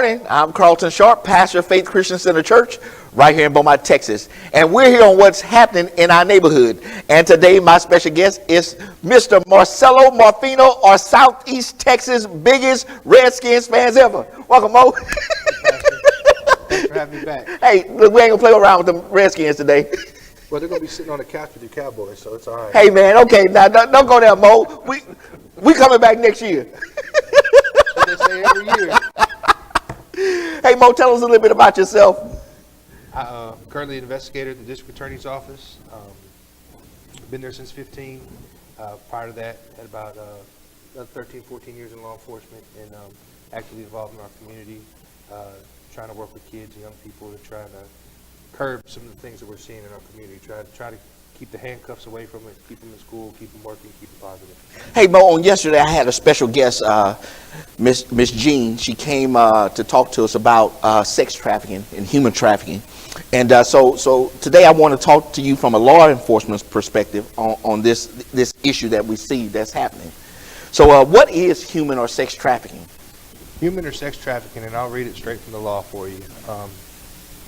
morning. I'm Carlton Sharp, pastor of Faith Christian Center Church, right here in Beaumont, Texas. And we're here on what's happening in our neighborhood. And today, my special guest is Mr. Marcello Mofino, our Southeast Texas biggest Redskins fans ever. Welcome, Mo. Thanks for having me back. Hey, look, we ain't gonna play around with the Redskins today. Well, they're going to be sitting on the couch with your Cowboys, so it's all right. Hey, man, okay, now don't go there, Mo. We coming back next year. That's what they say every year. Hey, Mo, tell us a little bit about yourself. I'm currently an investigator at the district attorney's office. I've been there since 15. Prior to that, had about 13, 14 years in law enforcement, and actively involved in our community, trying to work with kids and young people to try to curb some of the things that we're seeing in our community. Try to keep the handcuffs away from it, keep them in school, keep them working, keep it positive. Hey, Mo, on yesterday I had a special guest, Miss Jean. She came to talk to us about sex trafficking and human trafficking. And so today I want to talk to you from a law enforcement perspective on this issue that we see that's happening. So what is human or sex trafficking? Human or sex trafficking, and I'll read it straight from the law for you.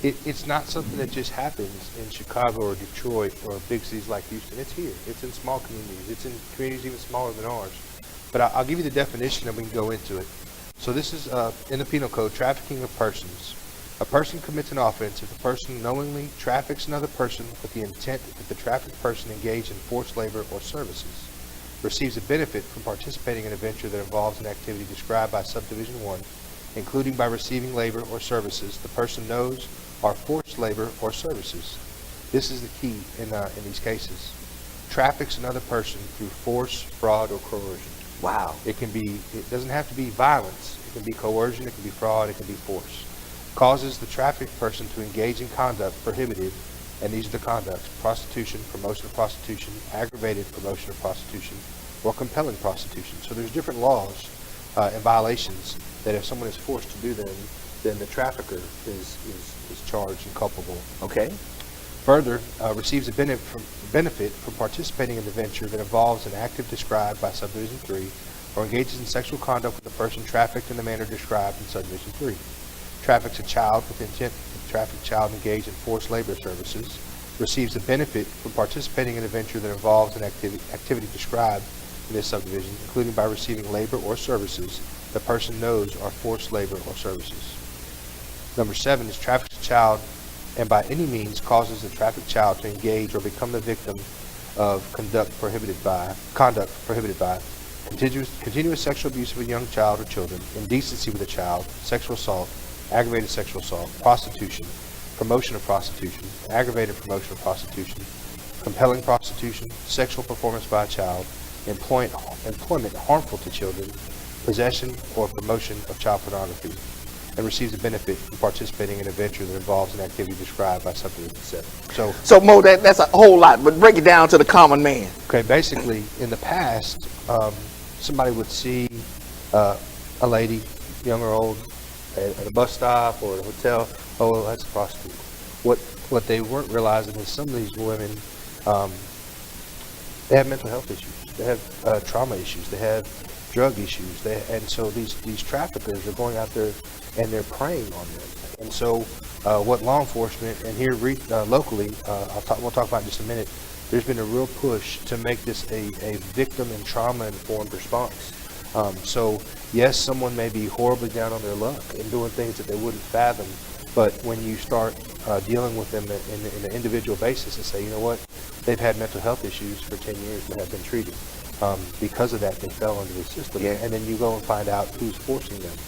It's not something that just happens in Chicago or Detroit or big cities like Houston. It's here. It's in small communities. It's in communities even smaller than ours. But I'll give you the definition and we can go into it. So this is in the Penal Code, trafficking of persons. A person commits an offense if the person knowingly traffics another person with the intent that the trafficked person engage in forced labor or services, receives a benefit from participating in a venture that involves an activity described by Subdivision 1, including by receiving labor or services the person knows are forced labor or services. This is the key in these cases. Traffics another person through force, fraud, or coercion. Wow. It doesn't have to be violence. It can be coercion, it can be fraud, it can be force. Causes the trafficked person to engage in conduct prohibited, and these are the conducts: prostitution, promotion of prostitution, aggravated promotion of prostitution, or compelling prostitution. So there's different laws and violations that if someone is forced to do them, then the trafficker is charged and culpable. Okay. Further, receives a benefit from participating in the venture that involves an active described by Subdivision 3, or engages in sexual conduct with the person trafficked in the manner described in Subdivision 3. Traffics a child with intent to traffic child engaged in forced labor services, receives a benefit from participating in a venture that involves an activity described in this subdivision, including by receiving labor or services the person knows are forced labor or services. Number 7 is traffics a child and by any means causes the trafficked child to engage or become the victim of conduct prohibited by, continuous sexual abuse of a young child or children, indecency with a child, sexual assault, aggravated sexual assault, prostitution, promotion of prostitution, aggravated promotion of prostitution, compelling prostitution, sexual performance by a child, employment harmful to children, possession or promotion of child pornography, and receives a benefit from participating in a venture that involves an activity described by Subdivision 7. So Mo, that's a whole lot, but break it down to the common man. Okay, basically, in the past, somebody would see a lady, young or old, at a bus stop or a hotel. Oh, that's a prostitute. What they weren't realizing is some of these women, they have mental health issues. They have trauma issues. They have drug issues. And so these traffickers are going out there and they're preying on them. And so what law enforcement, and here locally, we'll talk about in just a minute, there's been a real push to make this a victim and trauma-informed response. So yes, someone may be horribly down on their luck and doing things that they wouldn't fathom, but when you start dealing with them in an individual basis and say, you know what, they've had mental health issues for 10 years and have been treated. Because of that, they fell into the system. Yeah. And then you go and find out who's forcing them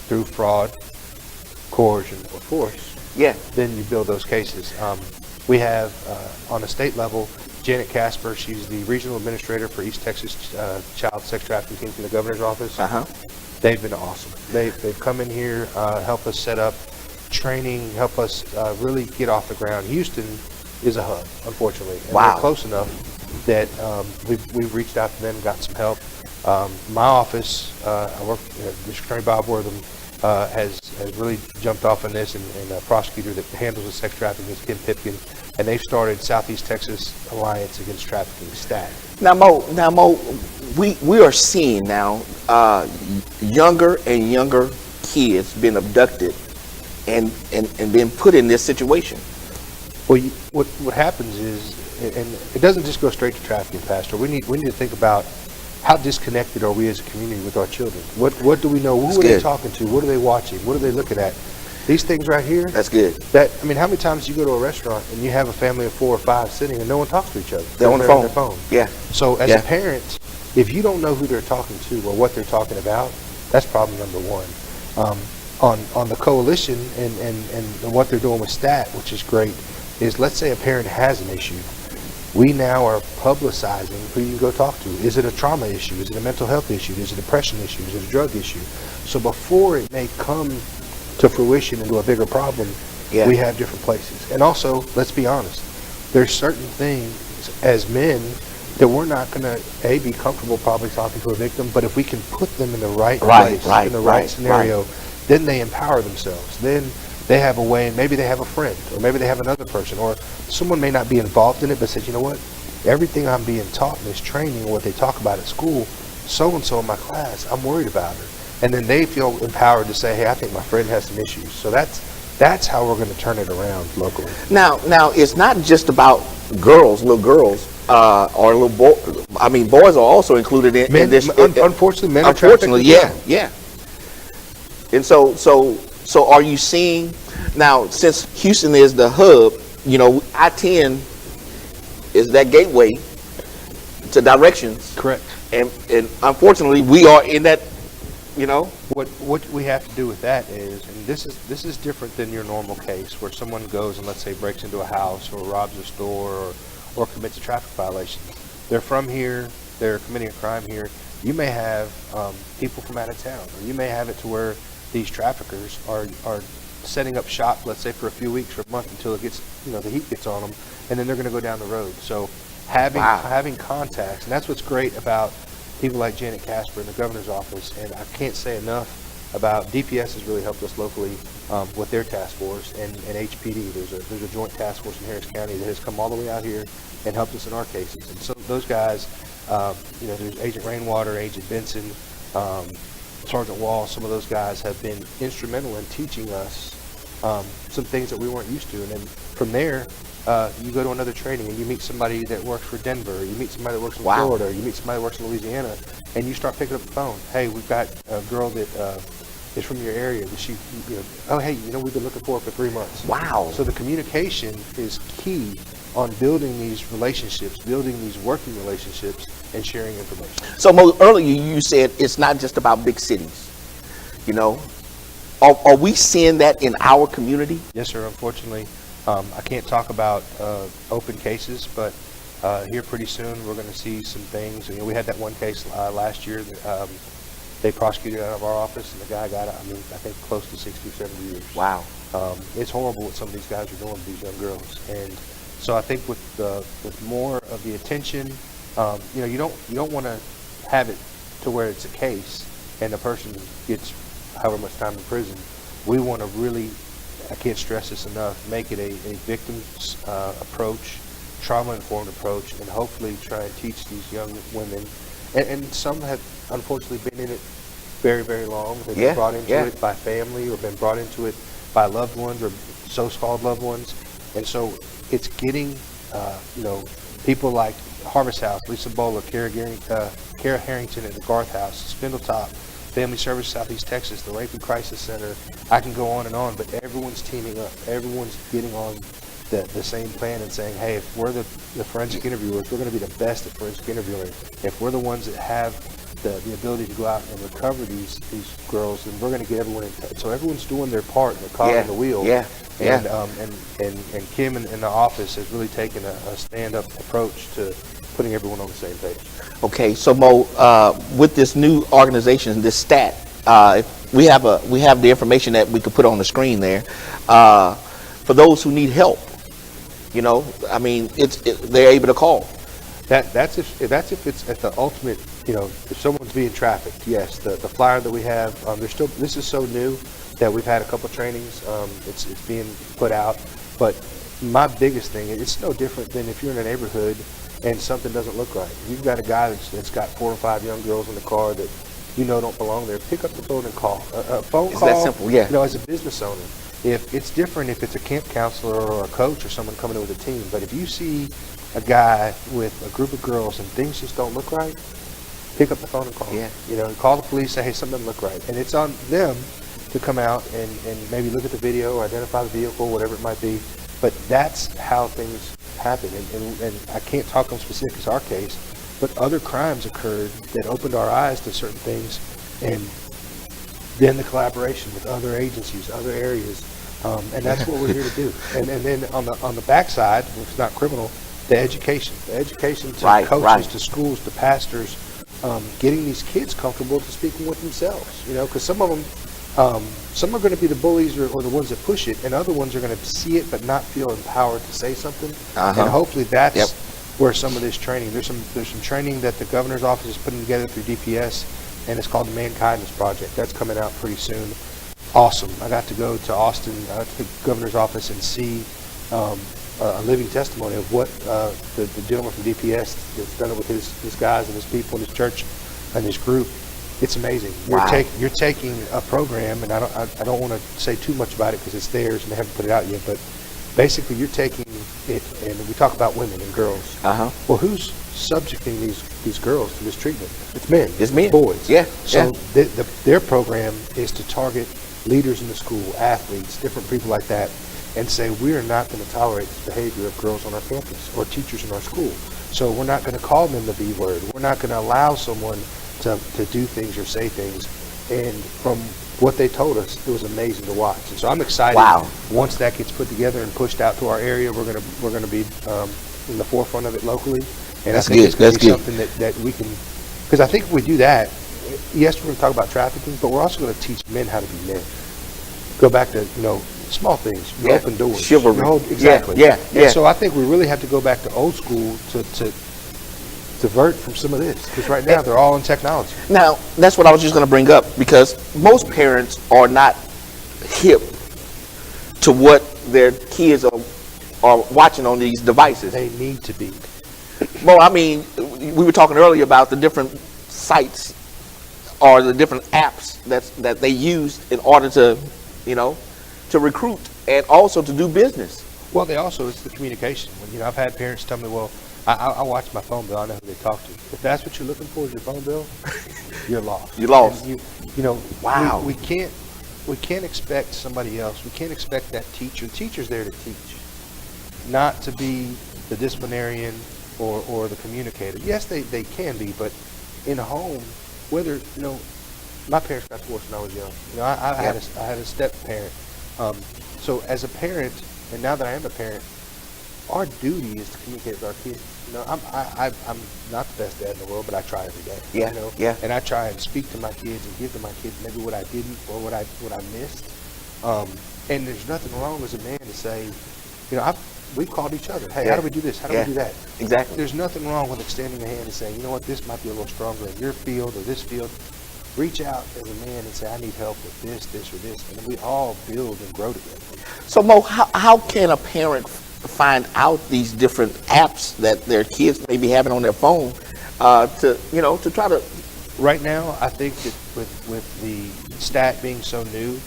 through fraud, coercion, or force. Yeah. Then you build those cases. We have, on a state level, Janet Casper. She's the regional administrator for East Texas Child Sex Trafficking Team from the governor's office. They've been awesome. They've come in here, help us set up training, help us really get off the ground. Houston is a hub, unfortunately. And wow. We're close enough that we've reached out to them and got some help. My office, I work, District Attorney Bob Wortham has really jumped off on this, and a prosecutor that handles the sex trafficking is Kim Pipkin, and they've started Southeast Texas Alliance Against Trafficking, STAT. Now Mo, we are seeing now younger and younger kids been abducted and been put in this situation? Well, what happens is, and it doesn't just go straight to trafficking, Pastor. We need to think about how disconnected are we as a community with our children. What do we know? Who are they talking to? What are they watching? What are they looking at? These things right here. That's good. I mean, how many times do you go to a restaurant and you have a family of 4 or 5 sitting and no one talks to each other? They're on the phone. phone. Yeah. So as a parent, if you don't know who they're talking to or what they're talking about, that's problem number one. On the coalition and what they're doing with STAT, which is great, is let's say a parent has an issue. We now are publicizing who you can go talk to. Is it a trauma issue? Is it a mental health issue? Is it a depression issue? Is it a drug issue? So before it may come to fruition into a bigger problem, we have different places. And also, let's be honest, there's certain things as men that we're not going to, be comfortable probably talking to a victim, but if we can put them in the right place, in the right scenario, then they empower themselves. Then they have a way, and maybe they have a friend, or maybe they have another person, or someone may not be involved in it, but says, you know what, everything I'm being taught in this training, or what they talk about at school, so-and-so in my class, I'm worried about her. And then they feel empowered to say, hey, I think my friend has some issues. So that's how we're going to turn it around locally. Now, it's not just about girls, little girls, or little boys. I mean, boys are also included in this. Unfortunately, men are trafficked. Unfortunately, yeah. And so are you seeing, now, since Houston is the hub, I-10 is that gateway to directions. Correct. And unfortunately, we are in that, What we have to do with that is, and this is different than your normal case where someone goes and, let's say, breaks into a house or robs a store or commits a traffic violation. They're from here, they're committing a crime here. You may have people from out of town, or you may have it to where these traffickers are setting up shop, let's say, for a few weeks or a month until it gets, the heat gets on them, and then they're going to go down the road. So having contacts, and that's what's great about people like Janet Casper in the governor's office, and I can't say enough about DPS has really helped us locally with their task force, and HPD. There's a joint task force in Harris County that has come all the way out here and helped us in our cases. And so those guys, there's Agent Rainwater, Agent Benson, Sergeant Wall, some of those guys have been instrumental in teaching us some things that we weren't used to. And then from there, you go to another training and you meet somebody that works for Denver, or you meet somebody that works in Florida, or you meet somebody that works in Louisiana, and you start picking up the phone. Hey, we've got a girl that is from your area. Does she, oh, hey, we've been looking for her for 3 months. Wow. So the communication is key on building these relationships, building these working relationships, and sharing information. So earlier you said it's not just about big cities. Are we seeing that in our community? Yes, sir. Unfortunately, I can't talk about open cases, but here pretty soon we're going to see some things. We had that one case last year that they prosecuted out of our office, and the guy got, I think close to 60 or 70 years. Wow. It's horrible what some of these guys are doing to these young girls. And so I think with more of the attention, you don't want to have it to where it's a case and the person gets however much time in prison. We want to really, I can't stress this enough, make it a victim's approach, trauma-informed approach, and hopefully try and teach these young women. And some have unfortunately been in it very, very long. They've been brought into it by family, or been brought into it by loved ones, or so-called loved ones. And so it's getting, people like Harvest House, Lisa Bowler, Kara Harrington at the Garth House, Spindletop, Family Service Southeast Texas, the Rape and Crisis Center. I can go on and on, but everyone's teaming up. Everyone's getting on the same plan and saying, hey, if we're the forensic interviewers, we're going to be the best at forensic interviewing. If we're the ones that have the ability to go out and recover these girls, then we're going to get everyone in touch. So everyone's doing their part, and they're caught on the wheel. And Kim in the office has really taken a stand-up approach to putting everyone on the same page. Okay, so Mo, with this new organization, this STAT, we have the information that we could put on the screen there for those who need help. They're able to call. That's if it's at the ultimate. If someone's being trafficked, yes. The flyer that we have, this is so new that we've had a couple trainings. It's being put out, but my biggest thing, it's no different than if you're in a neighborhood and something doesn't look right. You've got a guy that's got 4 or 5 young girls in the car that you know don't belong there, pick up the phone and call. A phone It's call, that simple, yeah. you know, as a business owner, if it's different if it's a camp counselor or a coach or someone coming in with a team, but if you see a guy with a group of girls and things just don't look right, pick up the phone and call. Yeah. You know, call the police, say, hey, something doesn't look right. And it's on them to come out and maybe look at the video or identify the vehicle, whatever it might be. But that's how things happen. And I can't talk on specifics our case, but other crimes occurred that opened our eyes to certain things. And then the collaboration with other agencies, other areas. And that's what we're here to do. And then on the backside, if it's not criminal, the education to coaches, to schools, to pastors, getting these kids comfortable to speaking with themselves, you know, because some of them, some are going to be the bullies or the ones that push it, and other ones are going to see it but not feel empowered to say something. And hopefully that's where some of this training, there's some training that the governor's office is putting together through DPS, and it's called the Man Kindness Project. That's coming out pretty soon. Awesome. I got to go to Austin, to the governor's office, and see a living testimony of what the gentleman from DPS that's done it with his guys and his people and his church and his group. It's amazing. You're taking a program, and I don't want to say too much about it because it's theirs and they haven't put it out yet, but basically you're taking it, and we talk about women and girls. Well, who's subjecting these girls to mistreatment? It's men. It's men. Boys. Yeah. So their program is to target leaders in the school, athletes, different people like that, and say we are not going to tolerate this behavior of girls on our campus or teachers in our school. So we're not going to call them the B word. We're not going to allow someone to do things or say things. And from what they told us, it was amazing to watch. And so I'm excited. Once that gets put together and pushed out to our area, we're going to be in the forefront of it locally. And That's I think good. it's going to be That's something that we can, because I think if we do that, yes, we're going to talk about trafficking, but we're also going to teach men how to be men. Go back to, you know, small things, open doors. Chivalry. Exactly. Yeah. And so I think we really have to go back to old school to divert from some of this, because right now they're all in technology. Now, that's what I was just going to bring up, because most parents are not hip to what their kids are watching on these devices. They need to be. Well, I mean, we were talking earlier about the different sites or the different apps that they use in order to, you know, to recruit and also to do business. Well, it's the communication. You know, I've had parents tell me, well, I watch my phone bill, I know who they talk to. If that's what you're looking for is your phone bill, you're lost. You're lost. And you know, we can't expect somebody else. We can't expect that teacher. The teacher's there to teach, not to be the disciplinarian or the communicator. Yes, they can be, but in a home, whether, you know, my parents got divorced when I was young. You know, I had a step parent. So as a parent, and now that I am a parent, our duty is to communicate with our kids. You know, I'm not the best dad in the world, but I try every day. Yeah. You know? Yeah. And I try and speak to my kids and give to my kids maybe what I didn't or what I missed. And there's nothing wrong as a man to say, you know, we've called each other. Hey, how do we do this? How do we do that? Exactly. There's nothing wrong with extending a hand and saying, you know what, this might be a little stronger in your field or this field. Reach out as a man and say, I need help with this, or this, and we all build and grow together. So, Mo, how can a parent find out these different apps that their kids may be having on their phone to try to? Right now, I think that with the stat being so new,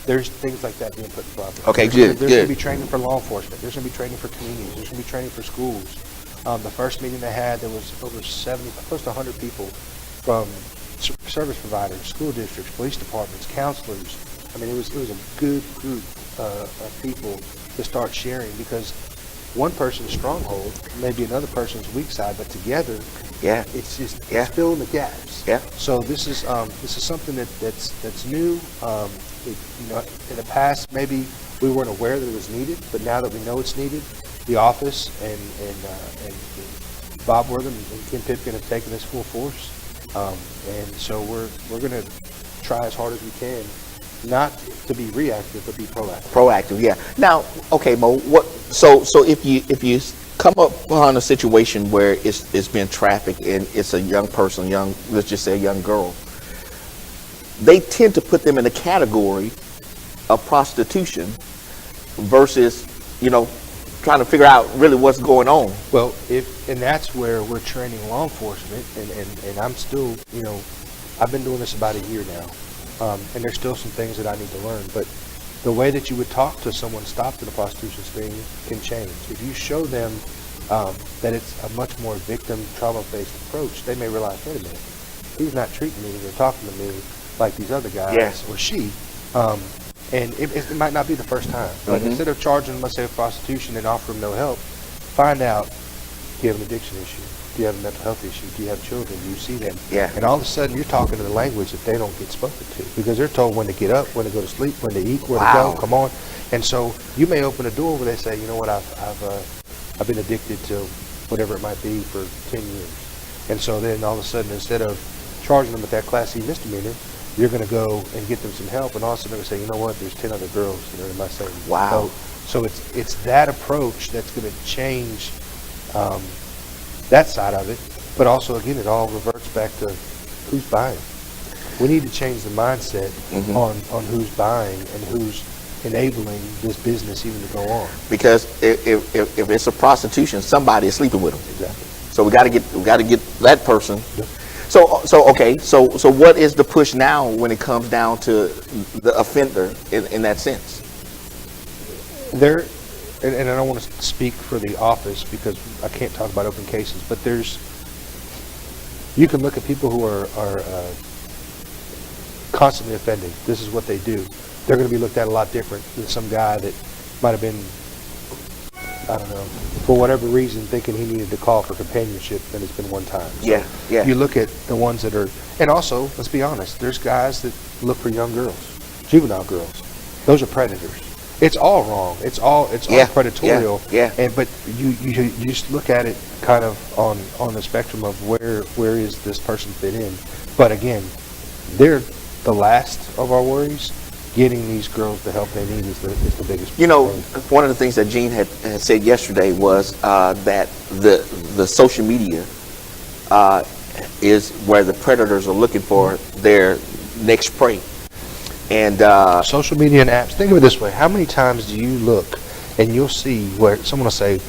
there's things like that being put in progress. Okay, There's good. going to be training for law enforcement. There's going to be training for communities. There's going to be training for schools. The first meeting they had, there was over 70, close to 100 people from service providers, school districts, police departments, counselors. I mean, it was a good group of people to start sharing, because one person's stronghold may be another person's weak side, but together, it's just it's filling the gaps. Yeah. So this is something that's new. You know, in the past, maybe we weren't aware that it was needed, but now that we know it's needed, the office and Bob Wortham and Kim Pipkin have taken this full force. And so we're going to try as hard as we can, not to be reactive, but be proactive. Proactive, yeah. Now, okay, Mo, so if you come up on a situation where it's been trafficked and it's a young person, let's just say a young girl, they tend to put them in the category of prostitution versus, you know, trying to figure out really what's going on. Well, and that's where we're training law enforcement, and I'm still, you know, I've been doing this about a year now, and there's still some things that I need to learn. But the way that you would talk to someone stopped in a prostitution sting can change. If you show them that it's a much more victim trauma-based approach, they may realize, wait a minute, he's not treating me or talking to me like these other guys or she. And it might not be the first time, but instead of charging them, let's say, prostitution and offering no help, find out, do you have an addiction issue? Do you have a mental health issue? Do you have children? Do you see them? Yeah. And all of a sudden, you're talking to the language that they don't get spoken to, because they're told when to get up, when to go to sleep, when to eat, where to go, come on. And so you may open a door where they say, you know what, I've been addicted to whatever it might be for 10 years. And so then all of a sudden, instead of charging them with that Class C misdemeanor, you're going to go and get them some help, and all of a sudden they're going to say, you know what, there's 10 other girls that are in my same boat. So it's that approach that's going to change that side of it. But also, again, it all reverts back to who's buying. We need to change the mindset on who's buying and who's enabling this business even to go on. Because if it's a prostitution, somebody is sleeping with them. Exactly. So we got to get that person. Yep. So what is the push now when it comes down to the offender in that sense? There, and I don't want to speak for the office because I can't talk about open cases, but you can look at people who are constantly offending. This is what they do. They're going to be looked at a lot different than some guy that might have been, I don't know, for whatever reason, thinking he needed to call for companionship, and it's been one time. So you look at the ones that are, and also, let's be honest, there's guys that look for young girls, juvenile girls. Those are predators. It's all wrong. It's all predatorial. But you just look at it kind of on the spectrum of where is this person fit in. But again, they're the last of our worries. Getting these girls the help they need is the biggest. You know, one of the things that Gene had said yesterday was that the social media is where the predators are looking for their next prey. And social media and apps. Think of it this way: how many times do you look and you'll see where someone will say,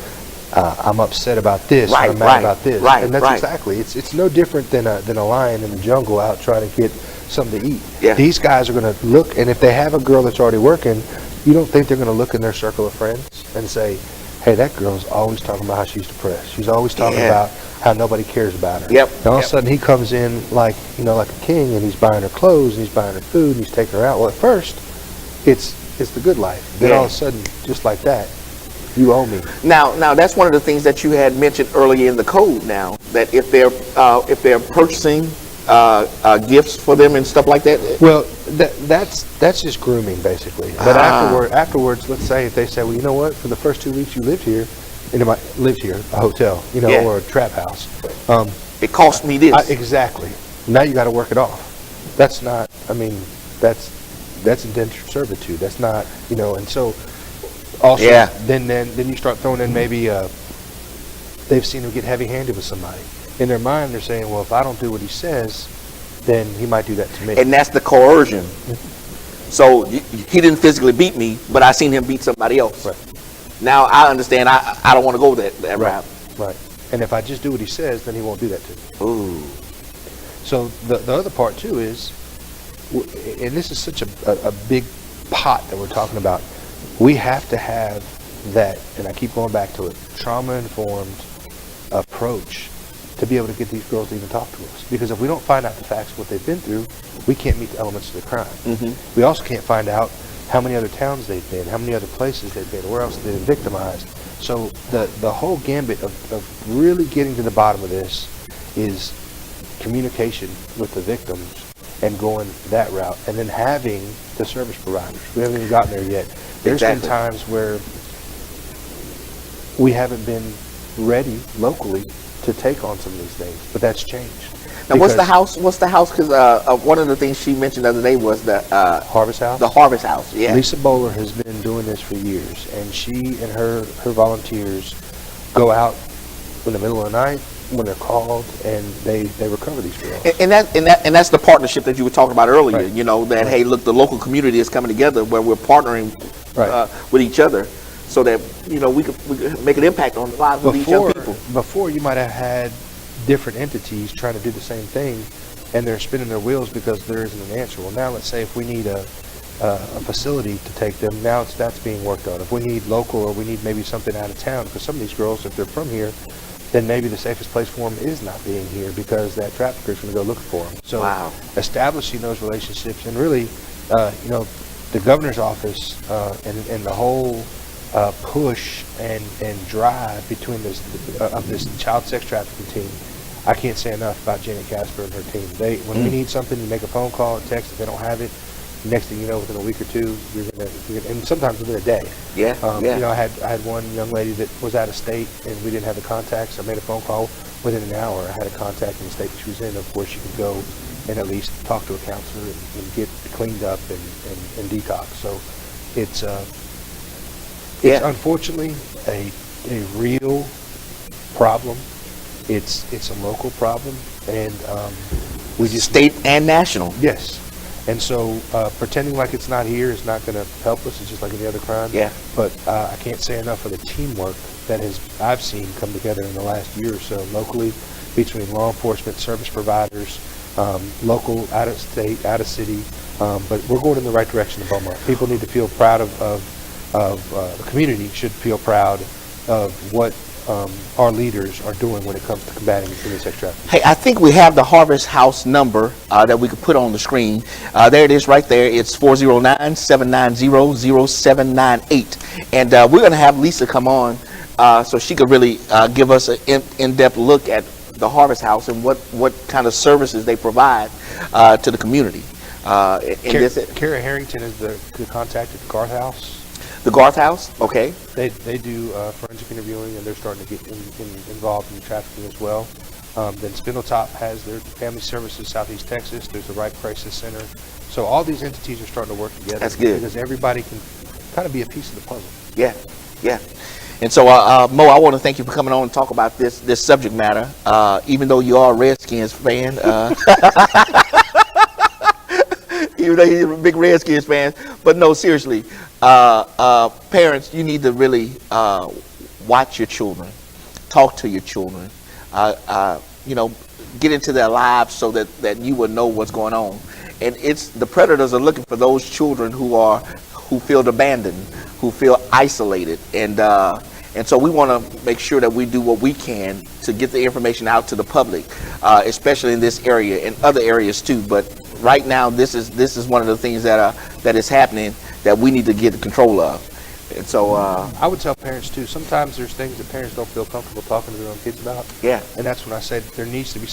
"I'm upset about this," or "I'm mad about this," and that's exactly. It's no different than a lion in the jungle out trying to get something to eat. These guys are going to look, and if they have a girl that's already working, you don't think they're going to look in their circle of friends and say, hey, that girl's always talking about how she's depressed. She's always talking about how nobody cares about her. And all of a sudden he comes in like a king, and he's buying her clothes, and he's buying her food, and he's taking her out. Well, at first, it's the good life. Then all of a sudden, just like that, you owe me. Now that's one of the things that you had mentioned earlier in the code. Now that if they're purchasing gifts for them and stuff like that. Well, that's just grooming basically. But afterwards, let's say if they say, well, you know what, for the first 2 weeks you lived here, a hotel, or a trap house. It cost me this. Exactly. Now you got to work it off. That's not. I mean, that's indentured servitude. That's not. And so also then you start throwing in maybe they've seen him get heavy-handed with somebody. In their mind, they're saying, well, if I don't do what he says, then he might do that to me. And that's the coercion. So he didn't physically beat me, but I seen him beat somebody else. Now I understand I don't want to go that route. Right. And if I just do what he says, then he won't do that to me. Ooh. So the other part, too, is, and this is such a big pot that we're talking about, we have to have that, and I keep going back to it, trauma-informed approach to be able to get these girls to even talk to us. Because if we don't find out the facts of what they've been through, we can't meet the elements of the crime. We also can't find out how many other towns they've been, how many other places they've been, where else they've been victimized. So the whole gambit of really getting to the bottom of this is communication with the victims and going that route, and then having the service providers. We haven't even gotten there yet. There's been times where we haven't been ready locally to take on some of these things, but that's changed. Now, what's the house? Because one of the things she mentioned the other day was the Harvest House. The Harvest House. Yeah. Lisa Bowler has been doing this for years, and she and her volunteers go out in the middle of the night when they're called, and they recover these girls. And that's the partnership that you were talking about earlier. That hey, look, the local community is coming together where we're partnering with each other, so that we could make an impact on the lives of these young people. Before, you might have had different entities trying to do the same thing, and they're spinning their wheels because there isn't an answer. Well, now let's say if we need a facility to take them, now that's being worked on. If we need local, or we need maybe something out of town, because some of these girls, if they're from here, then maybe the safest place for them is not being here because that trafficker's going to go looking for them. So establishing those relationships, and really, the governor's office and the whole push and drive between this child sex trafficking team, I can't say enough about Janet Casper and her team. When we need something, you make a phone call, a text. If they don't have it, next thing you know, within a week or two, you're gonna and sometimes within a day. I had one young lady that was out of state, and we didn't have the contacts. I made a phone call within an hour. I had a contact in the state that she was in. Of course, you can go and at least talk to a counselor and get cleaned up and detox. So it's unfortunately a real problem. It's a local problem, and we just state and national. Yes. And so pretending like it's not here is not going to help us. It's just like any other crime. Yeah. But I can't say enough of the teamwork that I've seen come together in the last year or so locally between law enforcement, service providers, local, out of state, out of city. But we're going in the right direction in Beaumont. People need to feel proud of the community should feel proud of what our leaders are doing when it comes to combating human sex trafficking. Hey, I think we have the Harvest House number that we could put on the screen. There it is right there. It's 409-790-0798. And we're going to have Lisa come on so she could really give us an in-depth look at the Harvest House and what kind of services they provide to the community. Kara Harrington is the contact at the Garth House. The Garth House, okay. They do forensic interviewing, and they're starting to get involved in trafficking as well. Then Spindletop has their family services, Southeast Texas. There's the Right Crisis Center. So all these entities are starting to work together. That's good. Because everybody can kind of be a piece of the puzzle. Yeah. And so, Mo, I want to thank you for coming on and talk about this subject matter. Even though you are a Redskins fan, even though you're a big Redskins fan, but no, seriously. Parents, you need to really watch your children, talk to your children, get into their lives so that you will know what's going on. And the predators are looking for those children who feel abandoned, who feel isolated, and so we want to make sure that we do what we can to get the information out to the public, especially in this area and other areas too. But right now, this is one of the things that is happening that we need to get control of. And so I would tell parents too, sometimes there's things that parents don't feel comfortable talking to their own kids about. Yeah. And that's when I said there needs to be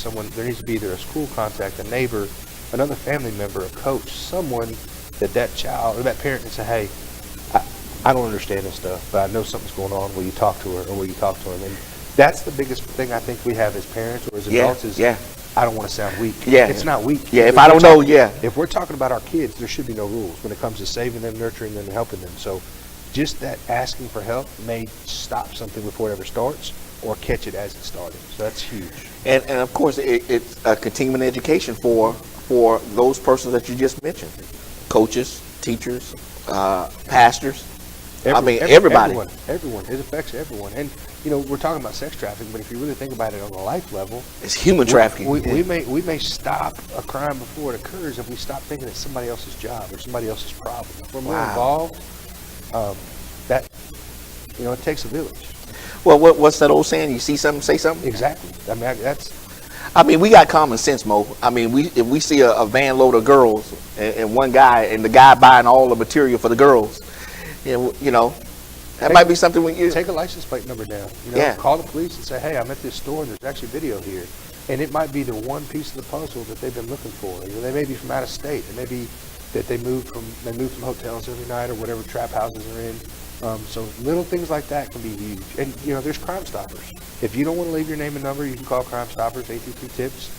either a school contact, a neighbor, another family member, a coach, someone that child or that parent can say, hey, I don't understand this stuff, but I know something's going on. Will you talk to her, or will you talk to him? And that's the biggest thing I think we have as parents or as adults is I don't want to sound weak. Yeah. It's not weak. Yeah, if I don't know, If we're talking about our kids, there should be no rules when it comes to saving them, nurturing them, and helping them. So just that asking for help may stop something before it ever starts or catch it as it started. So that's huge. And of course, it's a continuing education for those persons that you just mentioned. Coaches, teachers, pastors. Everybody. Everyone. It affects everyone. And, we're talking about sex trafficking, but if you really think about it on a life level, it's human trafficking. We may stop a crime before it occurs if we stop thinking it's somebody else's job or somebody else's problem. If we're more involved, it takes a village. Well, what's that old saying? You see something, say something? Exactly. We got common sense, Mo. If we see a van load of girls and one guy, and the guy buying all the material for the girls, that might be something when you take a license plate number down. Call the police and say, hey, I'm at this store and there's actually video here. And it might be the one piece of the puzzle that they've been looking for. They may be from out of state. It may be that they move from hotels every night or whatever trap houses are in. So little things like that can be huge. And, there's Crime Stoppers. If you don't want to leave your name and number, you can call Crime Stoppers, 823-TIPS.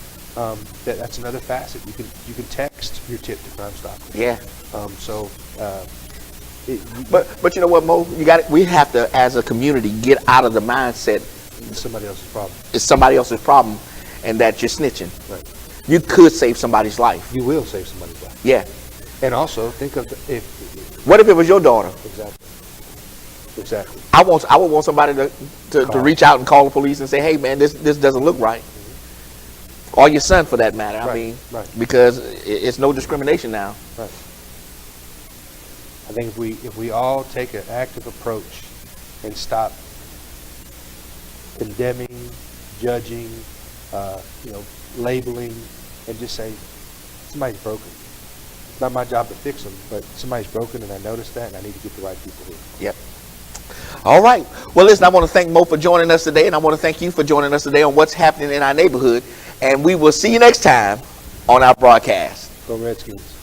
That's another facet. You can text your tip to Crime Stoppers. Yeah. But you know what, Mo? We have to, as a community, get out of the mindset it's somebody else's problem. It's somebody else's problem, and that you're snitching. Right. You could save somebody's life. You will save somebody's life. Yeah. And also think of what if it was your daughter? Exactly. I would want somebody to reach out and call the police and say, hey man, this doesn't look right. or your son for that matter. I Right, mean, right. because it's no discrimination now. Right. I think if we all take an active approach and stop condemning, judging, labeling, and just say somebody's broken. It's not my job to fix them, but somebody's broken, and I noticed that, and I need to get the right people here. Yep. All right. Well, listen, I want to thank Mo for joining us today, and I want to thank you for joining us today on what's happening in our neighborhood. And we will see you next time on our broadcast. Go Redskins.